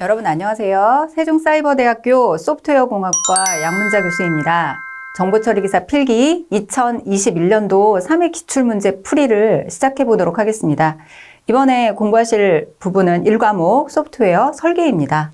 여러분 안녕하세요. 세종사이버대학교 소프트웨어공학과 양문자 교수입니다. 정보처리기사 필기 2021년도 3회 기출문제 풀이를 시작해 보도록 하겠습니다. 이번에 공부하실 부분은 1과목 소프트웨어 설계입니다.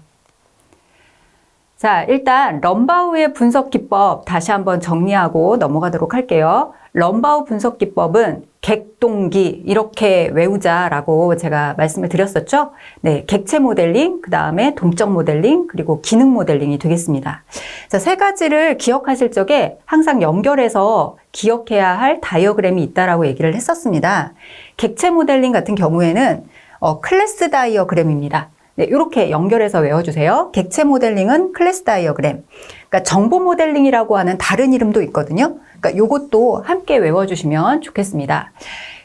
자, 일단 럼바우의 분석 기법 다시 한번 정리하고 넘어가도록 할게요. 럼바우 분석 기법은 객동기 이렇게 외우자라고 제가 말씀을 드렸었죠. 네, 객체 모델링, 그 다음에 동적 모델링, 그리고 기능 모델링이 되겠습니다. 자, 세 가지를 기억하실 적에 항상 연결해서 기억해야 할 다이어그램이 있다라고 얘기를 했었습니다. 객체 모델링 같은 경우에는 클래스 다이어그램입니다. 네, 이렇게 연결해서 외워주세요. 객체 모델링은 클래스 다이어그램. 그러니까 정보 모델링이라고 하는 다른 이름도 있거든요. 그러니까 요것도 함께 외워주시면 좋겠습니다.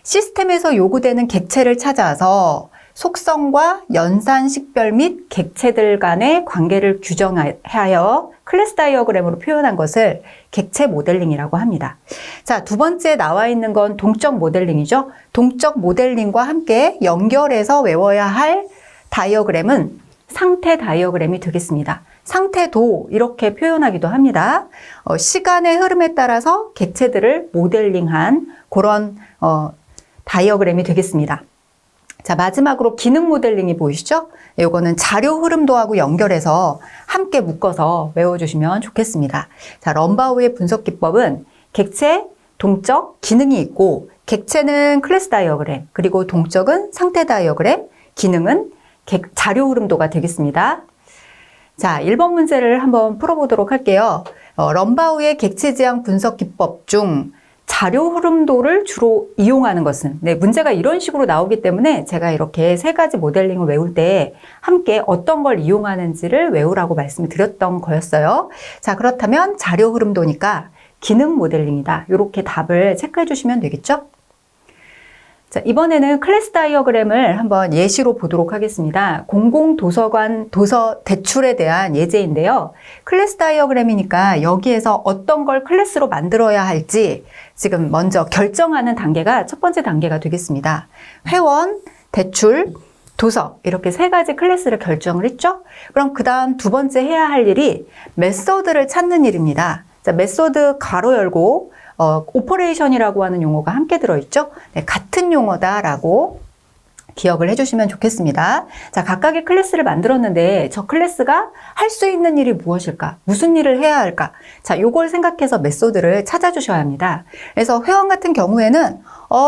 시스템에서 요구되는 객체를 찾아서 속성과 연산 식별 및 객체들 간의 관계를 규정하여 클래스 다이어그램으로 표현한 것을 객체 모델링이라고 합니다. 자, 두 번째 나와 있는 건 동적 모델링이죠. 동적 모델링과 함께 연결해서 외워야 할 다이어그램은 상태 다이어그램이 되겠습니다. 상태도 이렇게 표현하기도 합니다. 시간의 흐름에 따라서 객체들을 모델링한 그런 다이어그램이 되겠습니다. 자, 마지막으로 기능 모델링이 보이시죠? 이거는 자료 흐름도하고 연결해서 함께 묶어서 외워주시면 좋겠습니다. 자, 럼바우의 분석 기법은 객체, 동적, 기능이 있고 객체는 클래스 다이어그램, 그리고 동적은 상태 다이어그램, 기능은 자료 흐름도가 되겠습니다. 자, 1번 문제를 한번 풀어보도록 할게요. 럼바우의 객체 지향 분석 기법 중 자료 흐름도를 주로 이용하는 것은, 네, 문제가 이런 식으로 나오기 때문에 제가 이렇게 세 가지 모델링을 외울 때 함께 어떤 걸 이용하는지를 외우라고 말씀을 드렸던 거였어요. 자, 그렇다면 자료 흐름도니까 기능 모델링이다. 이렇게 답을 체크해 주시면 되겠죠? 자, 이번에는 클래스 다이어그램을 한번 예시로 보도록 하겠습니다. 공공도서관 도서 대출에 대한 예제인데요. 클래스 다이어그램이니까 여기에서 어떤 걸 클래스로 만들어야 할지 지금 먼저 결정하는 단계가 첫 번째 단계가 되겠습니다. 회원, 대출, 도서 이렇게 세 가지 클래스를 결정을 했죠. 그럼 그 다음 두 번째 해야 할 일이 메소드를 찾는 일입니다. 자, 메소드 가로 열고 오퍼레이션이라고 하는 용어가 함께 들어있죠. 네, 같은 용어다라고 기억을 해주시면 좋겠습니다. 자, 각각의 클래스를 만들었는데 저 클래스가 할 수 있는 일이 무엇일까? 무슨 일을 해야 할까? 자, 요걸 생각해서 메소드를 찾아주셔야 합니다. 그래서 회원 같은 경우에는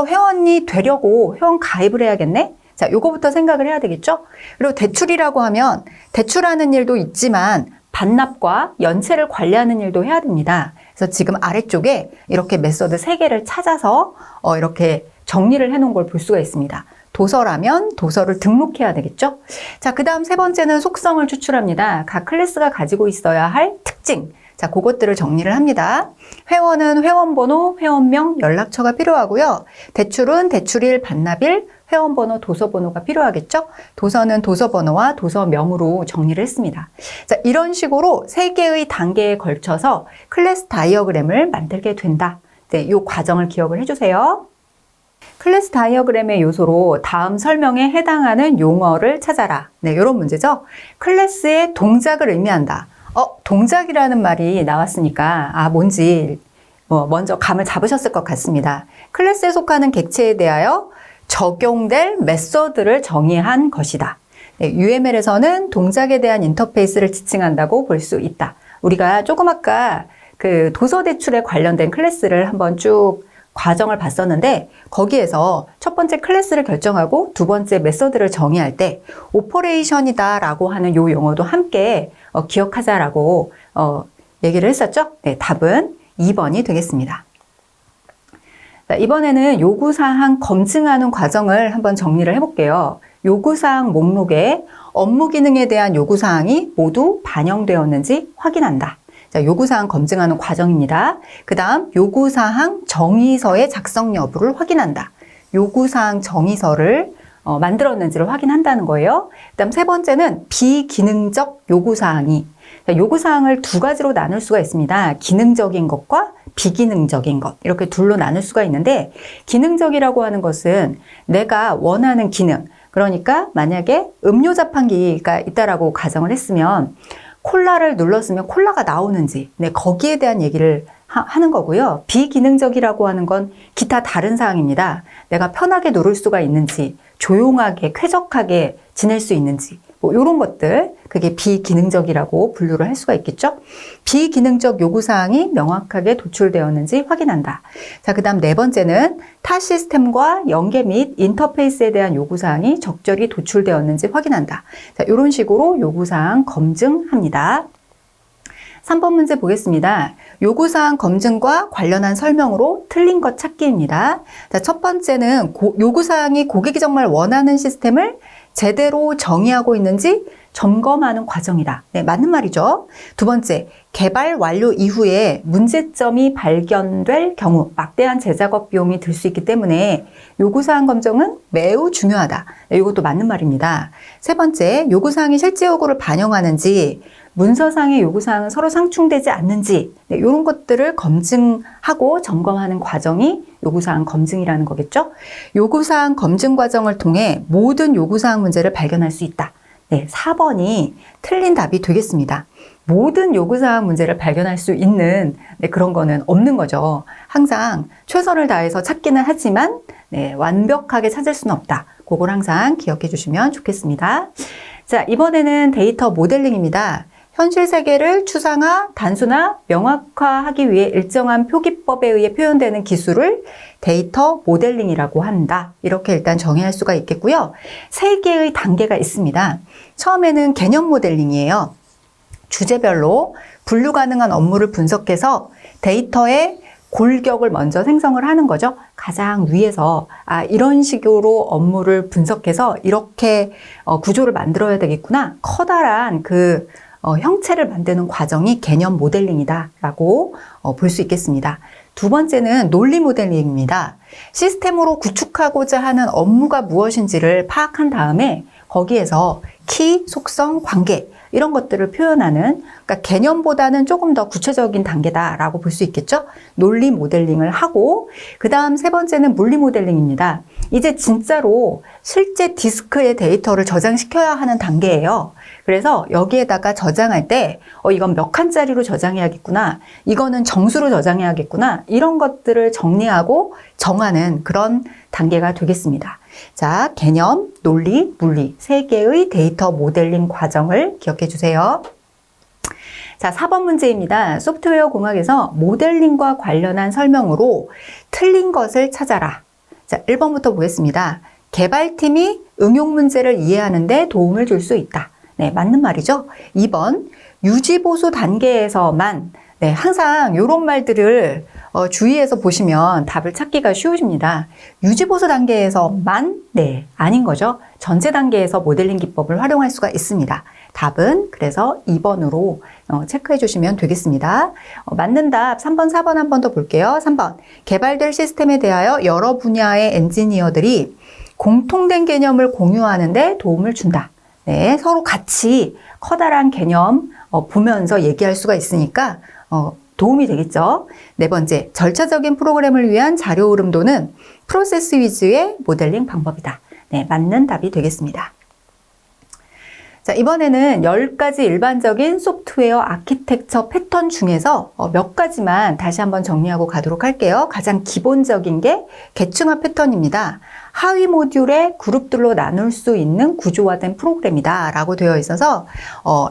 회원이 되려고 회원 가입을 해야겠네? 자, 요거부터 생각을 해야 되겠죠? 그리고 대출이라고 하면 대출하는 일도 있지만 반납과 연체를 관리하는 일도 해야 됩니다. 그래서 지금 아래쪽에 이렇게 메소드 3개를 찾아서 이렇게 정리를 해놓은 걸 볼 수가 있습니다. 도서라면 도서를 등록해야 되겠죠? 자, 그 다음 세 번째는 속성을 추출합니다. 각 클래스가 가지고 있어야 할 특징. 자, 그것들을 정리를 합니다. 회원은 회원번호, 회원명, 연락처가 필요하고요. 대출은 대출일, 반납일, 회원번호, 도서번호가 필요하겠죠? 도서는 도서번호와 도서명으로 정리를 했습니다. 자, 이런 식으로 3개의 단계에 걸쳐서 클래스 다이어그램을 만들게 된다. 네, 이 과정을 기억을 해주세요. 클래스 다이어그램의 요소로 다음 설명에 해당하는 용어를 찾아라. 네, 이런 문제죠. 클래스의 동작을 의미한다. 동작이라는 말이 나왔으니까 뭔지 먼저 감을 잡으셨을 것 같습니다. 클래스에 속하는 객체에 대하여 적용될 메소드를 정의한 것이다. 네, UML에서는 동작에 대한 인터페이스를 지칭한다고 볼 수 있다. 우리가 조금 아까 그 도서 대출에 관련된 클래스를 한번 쭉 과정을 봤었는데 거기에서 첫 번째 클래스를 결정하고 두 번째 메소드를 정의할 때 오퍼레이션이다 라고 하는 요 용어도 함께 기억하자라고 얘기를 했었죠. 네, 답은 2번이 되겠습니다. 자, 이번에는 요구사항 검증하는 과정을 한번 정리를 해볼게요. 요구사항 목록에 업무 기능에 대한 요구사항이 모두 반영되었는지 확인한다. 자, 요구사항 검증하는 과정입니다. 그 다음 요구사항 정의서의 작성 여부를 확인한다. 요구사항 정의서를 만들었는지를 확인한다는 거예요. 그 다음 세 번째는 비기능적 요구사항이, 요구사항을 두 가지로 나눌 수가 있습니다. 기능적인 것과 비기능적인 것, 이렇게 둘로 나눌 수가 있는데 기능적이라고 하는 것은 내가 원하는 기능, 그러니까 만약에 음료 자판기가 있다라고 가정을 했으면 콜라를 눌렀으면 콜라가 나오는지, 네, 거기에 대한 얘기를 하는 거고요. 비기능적이라고 하는 건 기타 다른 사항입니다. 내가 편하게 누를 수가 있는지, 조용하게, 쾌적하게 지낼 수 있는지, 뭐 이런 것들, 그게 비기능적이라고 분류를 할 수가 있겠죠. 비기능적 요구사항이 명확하게 도출되었는지 확인한다. 자, 그 다음 네 번째는 타 시스템과 연계 및 인터페이스에 대한 요구사항이 적절히 도출되었는지 확인한다. 자, 이런 식으로 요구사항 검증합니다. 3번 문제 보겠습니다. 요구사항 검증과 관련한 설명으로 틀린 것 찾기입니다. 자, 첫 번째는 요구사항이 고객이 정말 원하는 시스템을 제대로 정의하고 있는지 점검하는 과정이다. 네, 맞는 말이죠. 두 번째, 개발 완료 이후에 문제점이 발견될 경우 막대한 재작업 비용이 들 수 있기 때문에 요구사항 검증은 매우 중요하다. 네, 이것도 맞는 말입니다. 세 번째, 요구사항이 실제 요구를 반영하는지, 문서상의 요구사항은 서로 상충되지 않는지, 네, 이런 것들을 검증하고 점검하는 과정이 요구사항 검증이라는 거겠죠. 요구사항 검증 과정을 통해 모든 요구사항 문제를 발견할 수 있다. 네, 4번이 틀린 답이 되겠습니다. 모든 요구사항 문제를 발견할 수 있는 그런 거는 없는 거죠. 항상 최선을 다해서 찾기는 하지만 완벽하게 찾을 수는 없다. 그걸 항상 기억해 주시면 좋겠습니다. 자, 이번에는 데이터 모델링입니다. 현실 세계를 추상화, 단순화, 명확화하기 위해 일정한 표기법에 의해 표현되는 기술을 데이터 모델링이라고 한다. 이렇게 일단 정의할 수가 있겠고요. 3개의 단계가 있습니다. 처음에는 개념 모델링이에요. 주제별로 분류 가능한 업무를 분석해서 데이터의 골격을 먼저 생성을 하는 거죠. 가장 위에서 이런 식으로 업무를 분석해서 이렇게 구조를 만들어야 되겠구나. 커다란 형체를 만드는 과정이 개념 모델링이다 라고 볼 수 있겠습니다. 두 번째는 논리 모델링입니다. 시스템으로 구축하고자 하는 업무가 무엇인지를 파악한 다음에 거기에서 키, 속성, 관계 이런 것들을 표현하는, 그러니까 개념보다는 조금 더 구체적인 단계다라고 볼 수 있겠죠. 논리 모델링을 하고, 그 다음 세 번째는 물리 모델링입니다. 이제 진짜로 실제 디스크에 데이터를 저장시켜야 하는 단계예요. 그래서 여기에다가 저장할 때 이건 몇 칸짜리로 저장해야겠구나, 이거는 정수로 저장해야겠구나, 이런 것들을 정리하고 정하는 그런 단계가 되겠습니다. 자, 개념, 논리, 물리 3개의 데이터 모델링 과정을 기억해 주세요. 자, 4번 문제입니다. 소프트웨어 공학에서 모델링과 관련한 설명으로 틀린 것을 찾아라. 자, 1번부터 보겠습니다. 개발팀이 응용 문제를 이해하는 데 도움을 줄 수 있다. 네, 맞는 말이죠. 2번, 유지보수 단계에서만, 네, 항상 이런 말들을 주의해서 보시면 답을 찾기가 쉬우십니다. 유지보수 단계에서만, 네, 아닌 거죠. 전체 단계에서 모델링 기법을 활용할 수가 있습니다. 답은 그래서 2번으로 체크해 주시면 되겠습니다. 맞는 답 3번, 4번 한 번 더 볼게요. 3번, 개발될 시스템에 대하여 여러 분야의 엔지니어들이 공통된 개념을 공유하는 데 도움을 준다. 네, 서로 같이 커다란 개념 보면서 얘기할 수가 있으니까 도움이 되겠죠. 네 번째, 절차적인 프로그램을 위한 자료 흐름도는 프로세스 위주의 모델링 방법이다. 네, 맞는 답이 되겠습니다. 자, 이번에는 10가지 일반적인 소프트웨어 아키텍처 패턴 중에서 몇 가지만 다시 한번 정리하고 가도록 할게요. 가장 기본적인 게 계층화 패턴입니다. 하위 모듈의 그룹들로 나눌 수 있는 구조화된 프로그램이다 라고 되어 있어서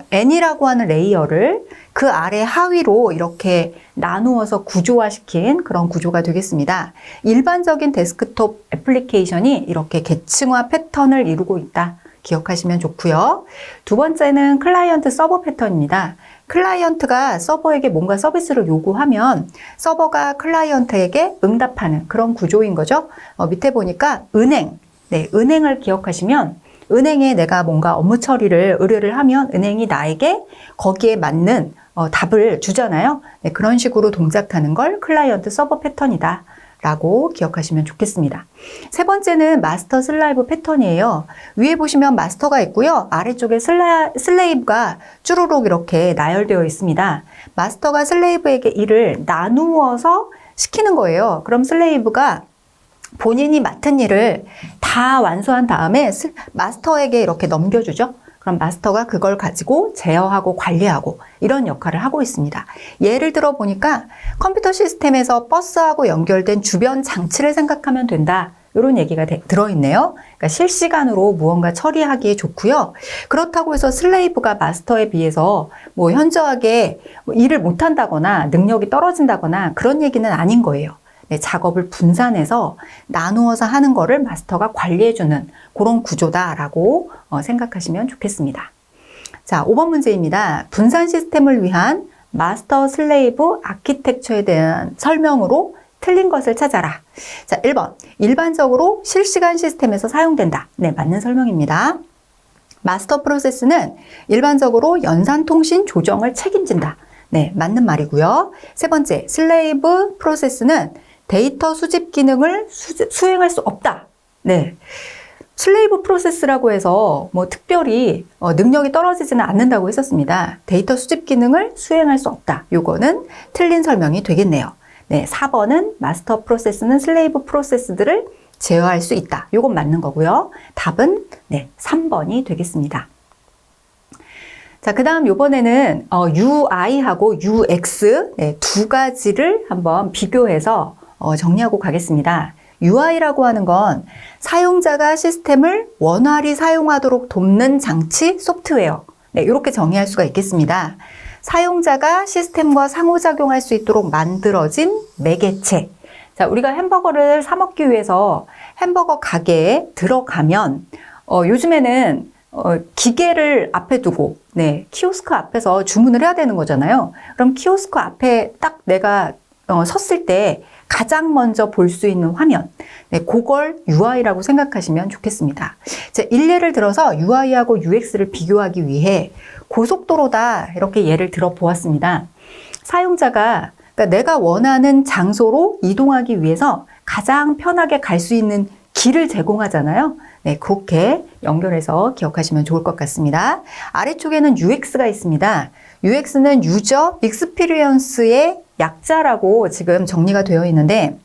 N이라고 하는 레이어를 그 아래 하위로 이렇게 나누어서 구조화시킨 그런 구조가 되겠습니다. 일반적인 데스크톱 애플리케이션이 이렇게 계층화 패턴을 이루고 있다. 기억하시면 좋고요. 두 번째는 클라이언트 서버 패턴입니다. 클라이언트가 서버에게 뭔가 서비스를 요구하면 서버가 클라이언트에게 응답하는 그런 구조인 거죠. 밑에 보니까 은행, 네, 은행을 기억하시면 은행에 내가 뭔가 업무 처리를 의뢰를 하면 은행이 나에게 거기에 맞는 답을 주잖아요. 네, 그런 식으로 동작하는 걸 클라이언트 서버 패턴이다 라고 기억하시면 좋겠습니다. 세 번째는 마스터 슬라이브 패턴이에요. 위에 보시면 마스터가 있고요. 아래쪽에 슬레이브가 쭈루룩 이렇게 나열되어 있습니다. 마스터가 슬레이브에게 일을 나누어서 시키는 거예요. 그럼 슬레이브가 본인이 맡은 일을 다 다 완수한 다음에 마스터에게 이렇게 넘겨주죠. 그럼 마스터가 그걸 가지고 제어하고 관리하고 이런 역할을 하고 있습니다. 예를 들어 보니까 컴퓨터 시스템에서 버스하고 연결된 주변 장치를 생각하면 된다. 이런 얘기가 들어있네요. 그러니까 실시간으로 무언가 처리하기에 좋고요. 그렇다고 해서 슬레이브가 마스터에 비해서 뭐 현저하게 일을 못한다거나 능력이 떨어진다거나 그런 얘기는 아닌 거예요. 네, 작업을 분산해서 나누어서 하는 거를 마스터가 관리해주는 그런 구조다라고 생각하시면 좋겠습니다. 자, 5번 문제입니다. 분산 시스템을 위한 마스터 슬레이브 아키텍처에 대한 설명으로 틀린 것을 찾아라. 자, 1번. 일반적으로 실시간 시스템에서 사용된다. 네, 맞는 설명입니다. 마스터 프로세스는 일반적으로 연산통신 조정을 책임진다. 네, 맞는 말이고요. 세 번째, 슬레이브 프로세스는 데이터 수집 기능을 수행할 수 없다. 네. 슬레이브 프로세스라고 해서 뭐 특별히 능력이 떨어지지는 않는다고 했었습니다. 데이터 수집 기능을 수행할 수 없다. 요거는 틀린 설명이 되겠네요. 네, 4번은 마스터 프로세스는 슬레이브 프로세스들을 제어할 수 있다. 요건 맞는 거고요. 답은 네, 3번이 되겠습니다. 자, 그 다음 요번에는 UI하고 UX 네, 두 가지를 한번 비교해서 정리하고 가겠습니다. UI라고 하는 건 사용자가 시스템을 원활히 사용하도록 돕는 장치, 소프트웨어. 네, 이렇게 정의할 수가 있겠습니다. 사용자가 시스템과 상호작용할 수 있도록 만들어진 매개체. 자, 우리가 햄버거를 사 먹기 위해서 햄버거 가게에 들어가면 요즘에는 기계를 앞에 두고 네, 키오스크 앞에서 주문을 해야 되는 거잖아요. 그럼 키오스크 앞에 딱 내가 섰을 때 가장 먼저 볼 수 있는 화면, 네, 그걸 UI라고 생각하시면 좋겠습니다. 자, 일례를 들어서 UI하고 UX를 비교하기 위해 고속도로다 이렇게 예를 들어 보았습니다. 사용자가 그러니까 내가 원하는 장소로 이동하기 위해서 가장 편하게 갈 수 있는 길을 제공하잖아요. 네, 그렇게 연결해서 기억하시면 좋을 것 같습니다. 아래쪽에는 UX가 있습니다. UX는 유저 익스피리언스의 약자라고 지금 정리가 되어 있는데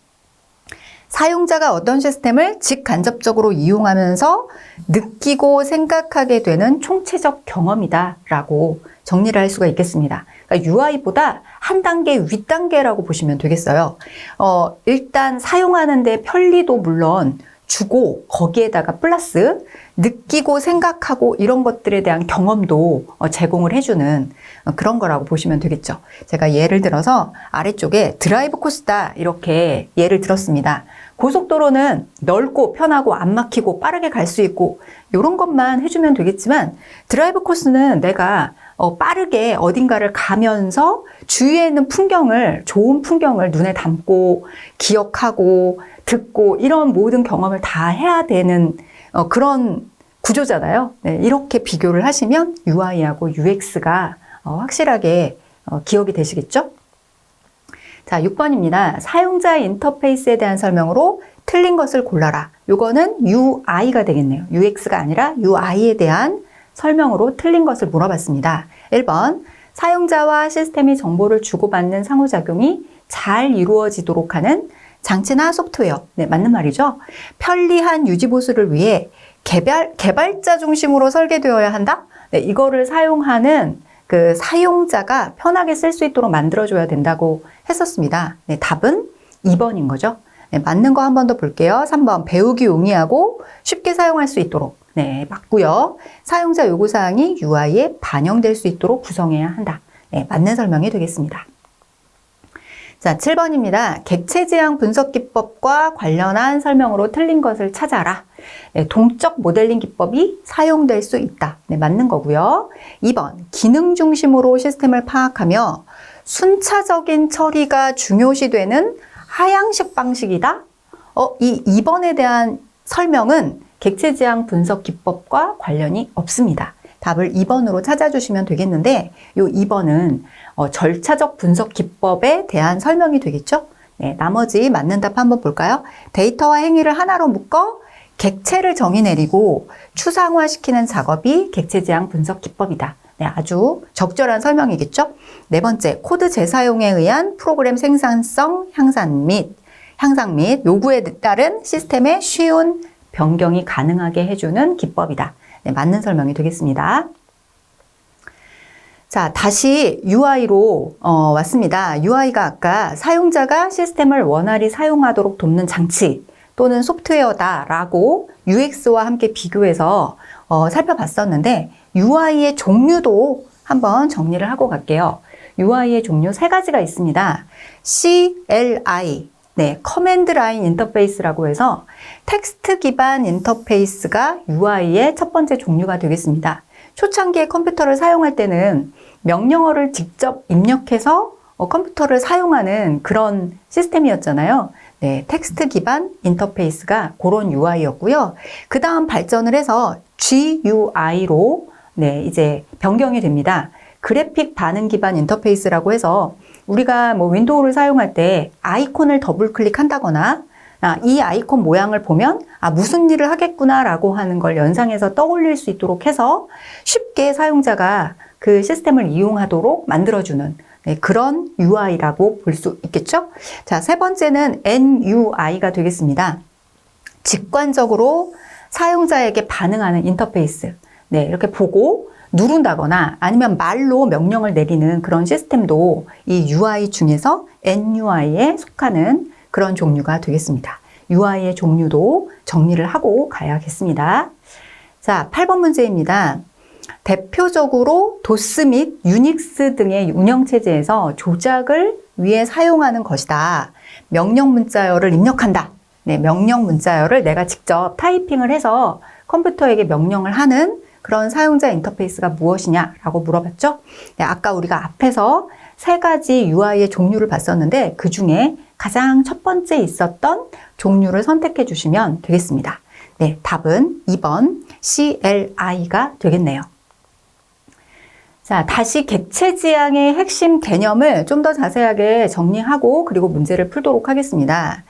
사용자가 어떤 시스템을 직간접적으로 이용하면서 느끼고 생각하게 되는 총체적 경험이다 라고 정리를 할 수가 있겠습니다. 그러니까 UI보다 한 단계 윗단계라고 보시면 되겠어요. 일단 사용하는데 편리도 물론 주고 거기에다가 플러스 느끼고 생각하고 이런 것들에 대한 경험도 제공을 해주는 그런 거라고 보시면 되겠죠. 제가 예를 들어서 아래쪽에 드라이브 코스다 이렇게 예를 들었습니다. 고속도로는 넓고 편하고 안 막히고 빠르게 갈 수 있고 이런 것만 해주면 되겠지만 드라이브 코스는 내가 빠르게 어딘가를 가면서 주위에 있는 풍경을 좋은 풍경을 눈에 담고 기억하고 듣고 이런 모든 경험을 다 해야 되는 그런 구조잖아요. 네, 이렇게 비교를 하시면 UI하고 UX가 확실하게 기억이 되시겠죠? 자, 6번입니다. 사용자 인터페이스에 대한 설명으로 틀린 것을 골라라. 요거는 UI가 되겠네요. UX가 아니라 UI에 대한 설명으로 틀린 것을 물어봤습니다. 1번, 사용자와 시스템이 정보를 주고받는 상호작용이 잘 이루어지도록 하는 장치나 소프트웨어. 네, 맞는 말이죠. 편리한 유지보수를 위해 개발자 중심으로 설계되어야 한다? 네, 이거를 사용하는 그 사용자가 편하게 쓸 수 있도록 만들어줘야 된다고 했었습니다. 네, 답은 2번인 거죠. 네, 맞는 거 한 번 더 볼게요. 3번, 배우기 용이하고 쉽게 사용할 수 있도록. 네, 맞고요. 사용자 요구사항이 UI에 반영될 수 있도록 구성해야 한다. 네, 맞는 설명이 되겠습니다. 자, 7번입니다. 객체 지향 분석 기법과 관련한 설명으로 틀린 것을 찾아라. 네, 동적 모델링 기법이 사용될 수 있다. 네, 맞는 거고요. 2번, 기능 중심으로 시스템을 파악하며 순차적인 처리가 중요시되는 하향식 방식이다. 이 2번에 대한 설명은 객체 지향 분석 기법과 관련이 없습니다. 답을 2번으로 찾아주시면 되겠는데 이 2번은 절차적 분석 기법에 대한 설명이 되겠죠? 네, 나머지 맞는 답 한번 볼까요? 데이터와 행위를 하나로 묶어 객체를 정의 내리고 추상화시키는 작업이 객체 지향 분석 기법이다. 네, 아주 적절한 설명이겠죠? 네 번째, 코드 재사용에 의한 프로그램 생산성 향상 및 요구에 따른 시스템의 쉬운 변경이 가능하게 해주는 기법이다. 네, 맞는 설명이 되겠습니다. 자, 다시 UI로 왔습니다. UI가 아까 사용자가 시스템을 원활히 사용하도록 돕는 장치 또는 소프트웨어다라고 UX와 함께 비교해서 살펴봤었는데 UI의 종류도 한번 정리를 하고 갈게요. UI의 종류 세 가지가 있습니다. CLI, 네, 커맨드 라인 인터페이스라고 해서 텍스트 기반 인터페이스가 UI의 첫 번째 종류가 되겠습니다. 초창기에 컴퓨터를 사용할 때는 명령어를 직접 입력해서 컴퓨터를 사용하는 그런 시스템이었잖아요. 네, 텍스트 기반 인터페이스가 그런 UI였고요. 그 다음 발전을 해서 GUI로 네, 이제 변경이 됩니다. 그래픽 반응 기반 인터페이스라고 해서 우리가 뭐 윈도우를 사용할 때 아이콘을 더블 클릭한다거나 이 아이콘 모양을 보면 무슨 일을 하겠구나 라고 하는 걸 연상해서 떠올릴 수 있도록 해서 쉽게 사용자가 그 시스템을 이용하도록 만들어주는 네, 그런 UI라고 볼 수 있겠죠? 자, 세 번째는 NUI가 되겠습니다. 직관적으로 사용자에게 반응하는 인터페이스. 네, 이렇게 보고 누른다거나 아니면 말로 명령을 내리는 그런 시스템도 이 UI 중에서 NUI에 속하는 그런 종류가 되겠습니다. UI의 종류도 정리를 하고 가야겠습니다. 자, 8번 문제입니다. 대표적으로 도스 및 유닉스 등의 운영체제에서 조작을 위해 사용하는 것이다. 명령 문자열을 입력한다. 네, 명령 문자열을 내가 직접 타이핑을 해서 컴퓨터에게 명령을 하는 그런 사용자 인터페이스가 무엇이냐라고 물어봤죠? 네, 아까 우리가 앞에서 세 가지 UI의 종류를 봤었는데 그 중에 가장 첫 번째 있었던 종류를 선택해 주시면 되겠습니다. 네, 답은 2번 CLI가 되겠네요. 자, 다시 객체 지향의 핵심 개념을 좀 더 자세하게 정리하고 그리고 문제를 풀도록 하겠습니다.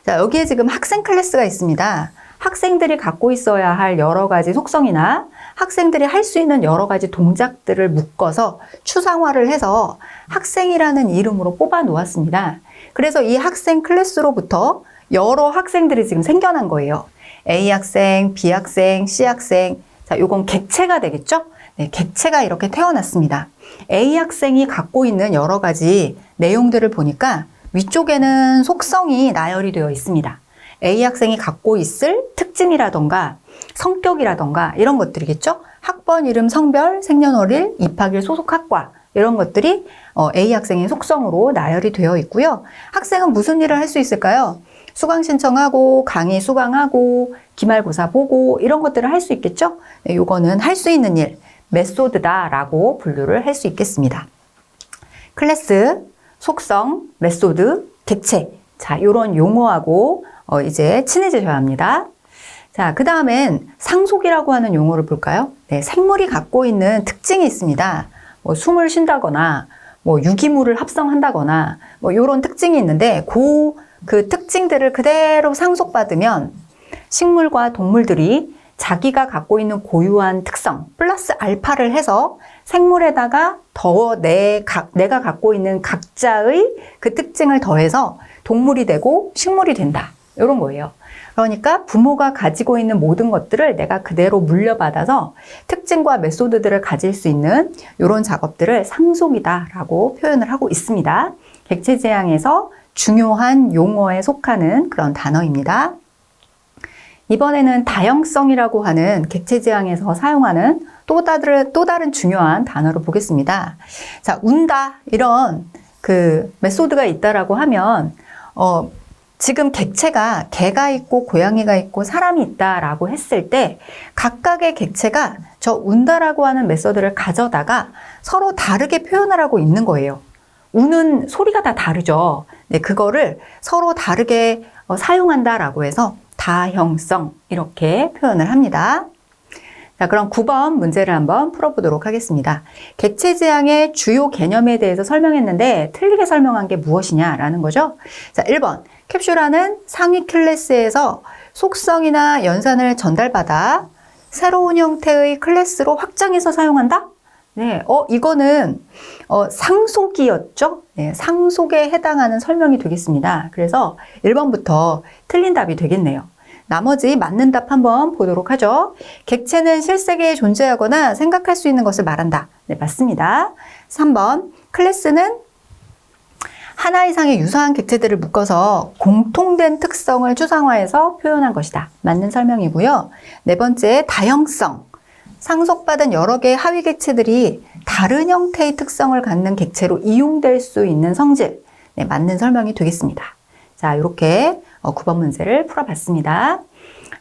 자, 여기에 지금 학생 클래스가 있습니다. 학생들이 갖고 있어야 할 여러 가지 속성이나 학생들이 할 수 있는 여러 가지 동작들을 묶어서 추상화를 해서 학생이라는 이름으로 뽑아 놓았습니다. 그래서 이 학생 클래스로부터 여러 학생들이 지금 생겨난 거예요. A 학생, B 학생, C 학생. 자, 요건 객체가 되겠죠? 네, 객체가 이렇게 태어났습니다. A 학생이 갖고 있는 여러 가지 내용들을 보니까 위쪽에는 속성이 나열이 되어 있습니다. A 학생이 갖고 있을 특징이라던가 성격이라던가 이런 것들이겠죠? 학번, 이름, 성별, 생년월일, 입학일, 소속 학과 이런 것들이 A 학생의 속성으로 나열이 되어 있고요. 학생은 무슨 일을 할 수 있을까요? 수강 신청하고 강의 수강하고 기말고사 보고 이런 것들을 할 수 있겠죠? 네, 요거는 할 수 있는 일, 메소드다라고 분류를 할 수 있겠습니다. 클래스, 속성, 메소드, 객체. 자, 요런 용어하고 이제 친해지셔야 합니다. 자, 그 다음엔 상속이라고 하는 용어를 볼까요? 네, 생물이 갖고 있는 특징이 있습니다. 뭐 숨을 쉰다거나, 뭐 유기물을 합성한다거나, 뭐 요런 특징이 있는데, 그 특징들을 그대로 상속받으면 식물과 동물들이 자기가 갖고 있는 고유한 특성 플러스 알파를 해서 생물에다가 더 내가 갖고 있는 각자의 그 특징을 더해서 동물이 되고 식물이 된다. 이런 거예요. 그러니까 부모가 가지고 있는 모든 것들을 내가 그대로 물려받아서 특징과 메소드들을 가질 수 있는 이런 작업들을 상속이다라고 표현을 하고 있습니다. 객체 지향에서 중요한 용어에 속하는 그런 단어입니다. 이번에는 다형성이라고 하는 객체 지향에서 사용하는 또 다른 중요한 단어를 보겠습니다. 자, 운다 이런 그 메소드가 있다라고 하면 지금 객체가 개가 있고 고양이가 있고 사람이 있다라고 했을 때 각각의 객체가 저 운다라고 하는 메소드를 가져다가 서로 다르게 표현을 하고 있는 거예요. 우는 소리가 다 다르죠. 네, 그거를 서로 다르게 사용한다라고 해서 다형성 이렇게 표현을 합니다. 자, 그럼 9번 문제를 한번 풀어보도록 하겠습니다. 객체 지향의 주요 개념에 대해서 설명했는데 틀리게 설명한 게 무엇이냐라는 거죠. 자, 1번 캡슐화는 상위 클래스에서 속성이나 연산을 전달받아 새로운 형태의 클래스로 확장해서 사용한다? 네, 이거는 상속이었죠? 네, 상속에 해당하는 설명이 되겠습니다. 그래서 1번부터 틀린 답이 되겠네요. 나머지 맞는 답 한번 보도록 하죠. 객체는 실세계에 존재하거나 생각할 수 있는 것을 말한다. 네, 맞습니다. 3번, 클래스는 하나 이상의 유사한 객체들을 묶어서 공통된 특성을 추상화해서 표현한 것이다. 맞는 설명이고요. 네 번째, 다형성. 상속받은 여러 개의 하위 객체들이 다른 형태의 특성을 갖는 객체로 이용될 수 있는 성질. 네, 맞는 설명이 되겠습니다. 자, 이렇게 9번 문제를 풀어봤습니다.